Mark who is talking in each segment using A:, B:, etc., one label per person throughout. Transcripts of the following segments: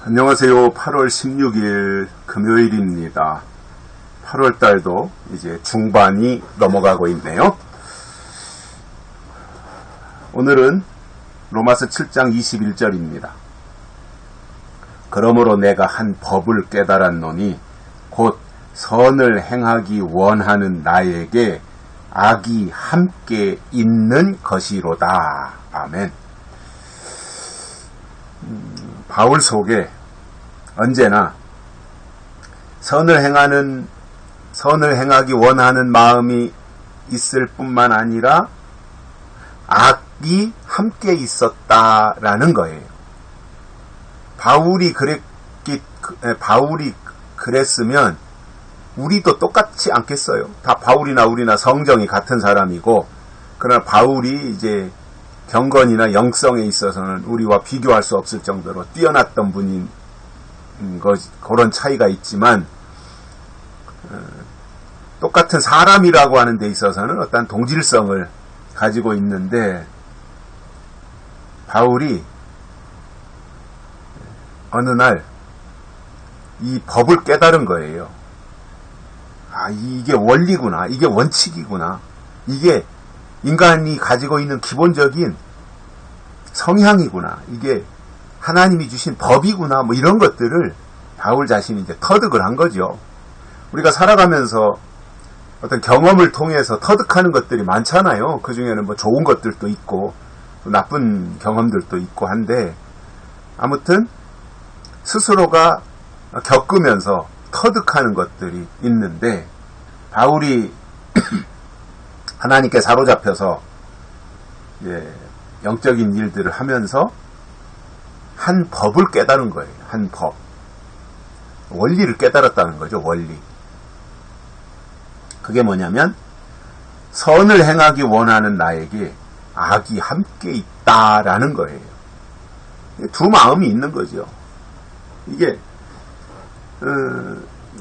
A: 안녕하세요. 8월 16일 금요일입니다. 8월달도 이제 중반이 넘어가고 있네요. 오늘은 로마서 7장 21절입니다. 그러므로 내가 한 법을 깨달았노니 곧 선을 행하기 원하는 나에게 악이 함께 있는 것이로다. 아멘. 바울 속에 언제나 선을 행하기 원하는 마음이 있을 뿐만 아니라 악이 함께 있었다라는 거예요. 바울이 그랬으면 우리도 똑같지 않겠어요? 다 바울이나 우리나 성정이 같은 사람이고, 그러나 바울이 이제 경건이나 영성에 있어서는 우리와 비교할 수 없을 정도로 뛰어났던 분인 그런 차이가 있지만, 똑같은 사람이라고 하는 데 있어서는 어떤 동질성을 가지고 있는데, 바울이 어느 날 이 법을 깨달은 거예요. 이게 원리구나, 이게 원칙이구나, 이게 인간이 가지고 있는 기본적인 성향이구나, 이게 하나님이 주신 법이구나, 뭐 이런 것들을 바울 자신이 이제 터득을 한 거죠. 우리가 살아가면서 어떤 경험을 통해서 터득하는 것들이 많잖아요. 그 중에는 뭐 좋은 것들도 있고 나쁜 경험들도 있고 한데, 아무튼 스스로가 겪으면서 터득하는 것들이 있는데, 바울이 하나님께 사로잡혀서 영적인 일들을 하면서 한 법을 깨달은 거예요. 한 법. 원리를 깨달았다는 거죠. 원리. 그게 뭐냐면 선을 행하기 원하는 나에게 악이 함께 있다라는 거예요. 두 마음이 있는 거죠. 이게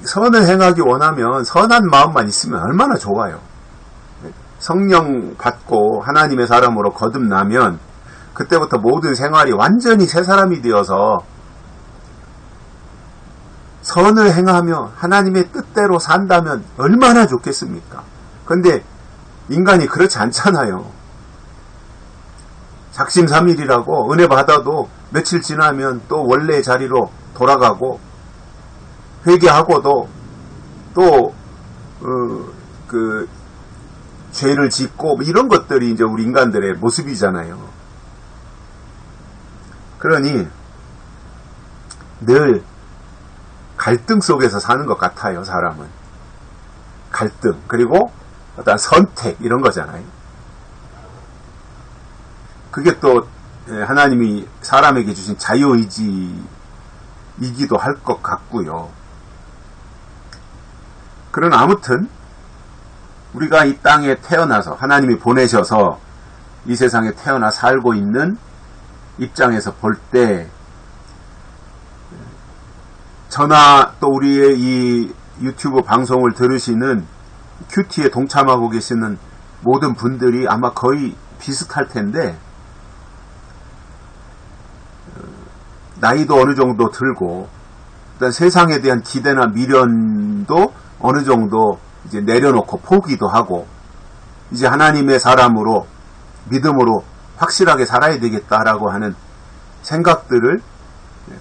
A: 선을 행하기 원하면 선한 마음만 있으면 얼마나 좋아요. 성령 받고 하나님의 사람으로 거듭나면 그때부터 모든 생활이 완전히 새 사람이 되어서 선을 행하며 하나님의 뜻대로 산다면 얼마나 좋겠습니까? 근데 인간이 그렇지 않잖아요. 작심삼일이라고 은혜 받아도 며칠 지나면 또 원래의 자리로 돌아가고, 회개하고도 또 죄를 짓고 이런 것들이 이제 우리 인간들의 모습이잖아요. 그러니 늘 갈등 속에서 사는 것 같아요. 사람은 갈등, 그리고 어떤 선택, 이런 거잖아요. 그게 또 하나님이 사람에게 주신 자유의지이기도 할 것 같고요. 그러나 아무튼 우리가 이 땅에 태어나서 하나님이 보내셔서 이 세상에 태어나 살고 있는 입장에서 볼 때, 저나 또 우리의 이 유튜브 방송을 들으시는 큐티에 동참하고 계시는 모든 분들이 아마 거의 비슷할 텐데, 나이도 어느 정도 들고, 일단 세상에 대한 기대나 미련도 어느 정도 이제 내려놓고 포기도 하고, 이제 하나님의 사람으로 믿음으로 확실하게 살아야 되겠다라고 하는 생각들을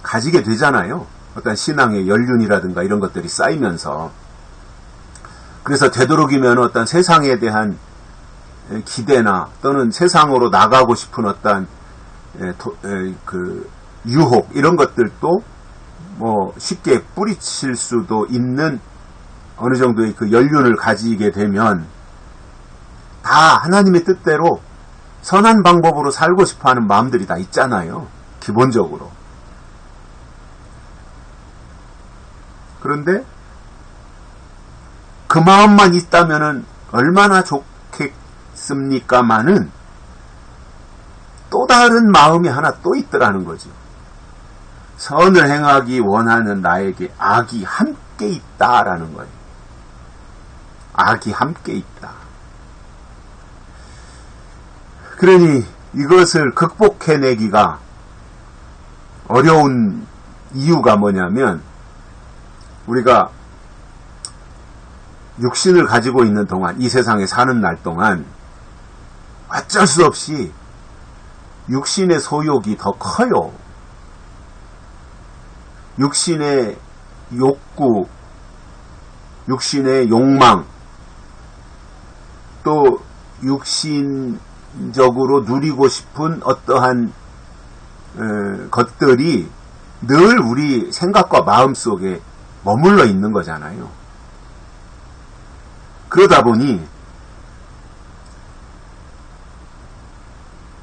A: 가지게 되잖아요. 어떤 신앙의 연륜이라든가 이런 것들이 쌓이면서. 그래서 되도록이면 어떤 세상에 대한 기대나 또는 세상으로 나가고 싶은 어떤 유혹, 이런 것들도 뭐 쉽게 뿌리칠 수도 있는 어느 정도의 그 연륜을 가지게 되면 다 하나님의 뜻대로 선한 방법으로 살고 싶어하는 마음들이 다 있잖아요. 기본적으로. 그런데 그 마음만 있다면은 얼마나 좋겠습니까마는 또 다른 마음이 하나 또 있더라는 거죠. 선을 행하기 원하는 나에게 악이 함께 있다라는 거예요. 악이 함께 있다. 그러니 이것을 극복해내기가 어려운 이유가 뭐냐면 우리가 육신을 가지고 있는 동안, 이 세상에 사는 날 동안 어쩔 수 없이 육신의 소욕이 더 커요. 육신의 욕구, 육신의 욕망, 또 육신적으로 누리고 싶은 어떠한 것들이 늘 우리 생각과 마음 속에 머물러 있는 거잖아요. 그러다 보니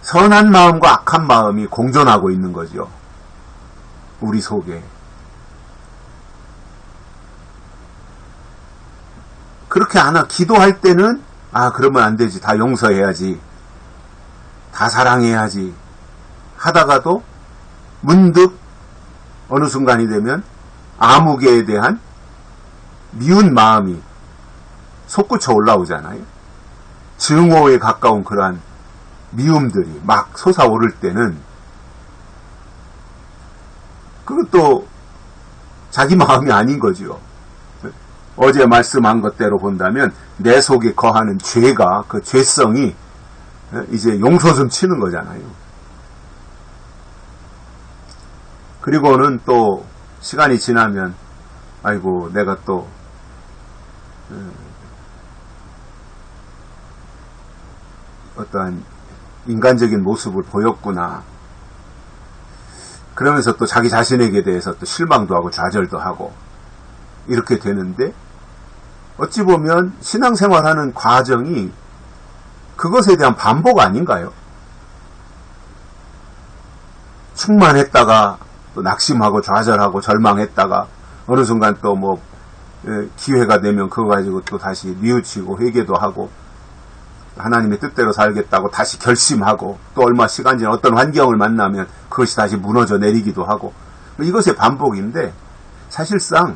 A: 선한 마음과 악한 마음이 공존하고 있는 거죠. 우리 속에. 그렇게 하나 기도할 때는 그러면 안 되지. 다 용서해야지. 다 사랑해야지. 하다가도 문득 어느 순간이 되면 아무개에 대한 미운 마음이 솟구쳐 올라오잖아요. 증오에 가까운 그러한 미움들이 막 솟아오를 때는 그것도 자기 마음이 아닌 거죠. 어제 말씀한 것대로 본다면 내 속에 거하는 죄가, 그 죄성이 이제 용솟음 치는 거잖아요. 그리고는 또 시간이 지나면 아이고 내가 또 어떠한 인간적인 모습을 보였구나. 그러면서 또 자기 자신에게 대해서 또 실망도 하고 좌절도 하고 이렇게 되는데, 어찌 보면 신앙생활하는 과정이 그것에 대한 반복 아닌가요? 충만했다가 또 낙심하고 좌절하고 절망했다가 어느 순간 또 뭐 기회가 되면 그거 가지고 또 다시 뉘우치고 회개도 하고 하나님의 뜻대로 살겠다고 다시 결심하고, 또 얼마 시간 지나 어떤 환경을 만나면 그것이 다시 무너져 내리기도 하고, 이것의 반복인데, 사실상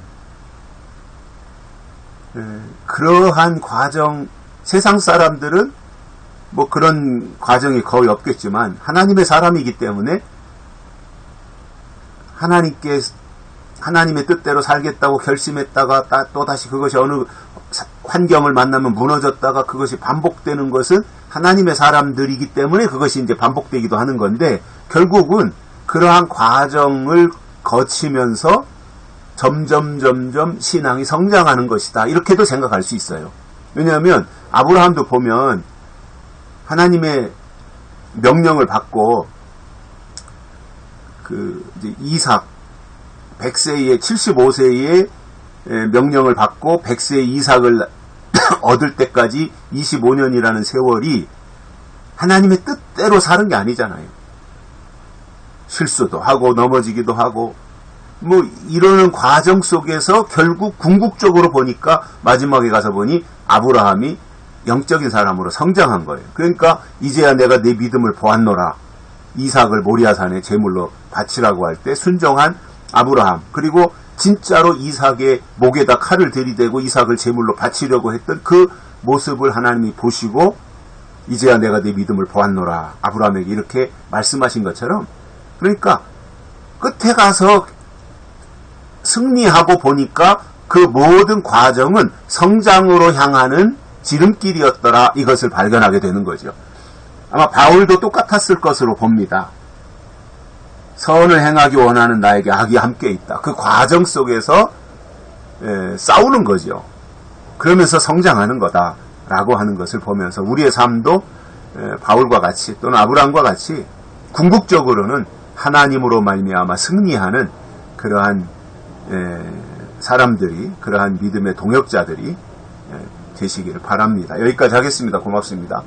A: 그러한 과정, 세상 사람들은 뭐 그런 과정이 거의 없겠지만 하나님의 사람이기 때문에 하나님의 뜻대로 살겠다고 결심했다가 또 다시 그것이 어느 환경을 만나면 무너졌다가 그것이 반복되는 것은 하나님의 사람들이기 때문에 그것이 이제 반복되기도 하는 건데, 결국은 그러한 과정을 거치면서 점점 신앙이 성장하는 것이다. 이렇게도 생각할 수 있어요. 왜냐하면 아브라함도 보면 하나님의 명령을 받고 이제 이삭 100세에 75세에 명령을 받고 100세의 이삭을 얻을 때까지 25년이라는 세월이 하나님의 뜻대로 사는 게 아니잖아요. 실수도 하고 넘어지기도 하고 뭐 이러는 과정 속에서 결국 궁극적으로 보니까 마지막에 가서 보니 아브라함이 영적인 사람으로 성장한 거예요. 그러니까 이제야 내가 내 믿음을 보았노라. 이삭을 모리아산에 제물로 바치라고 할 때 순종한 아브라함, 그리고 진짜로 이삭의 목에다 칼을 들이대고 이삭을 제물로 바치려고 했던 그 모습을 하나님이 보시고 이제야 내가 네 믿음을 보았노라. 아브라함에게 이렇게 말씀하신 것처럼, 그러니까 끝에 가서 승리하고 보니까 그 모든 과정은 성장으로 향하는 지름길이었더라. 이것을 발견하게 되는 거죠. 아마 바울도 똑같았을 것으로 봅니다. 선을 행하기 원하는 나에게 악이 함께 있다. 그 과정 속에서 싸우는 거죠. 그러면서 성장하는 거다라고 하는 것을 보면서 우리의 삶도 바울과 같이 또는 아브라함과 같이 궁극적으로는 하나님으로 말미암아 승리하는 그러한 사람들이, 그러한 믿음의 동역자들이 되시기를 바랍니다. 여기까지 하겠습니다. 고맙습니다.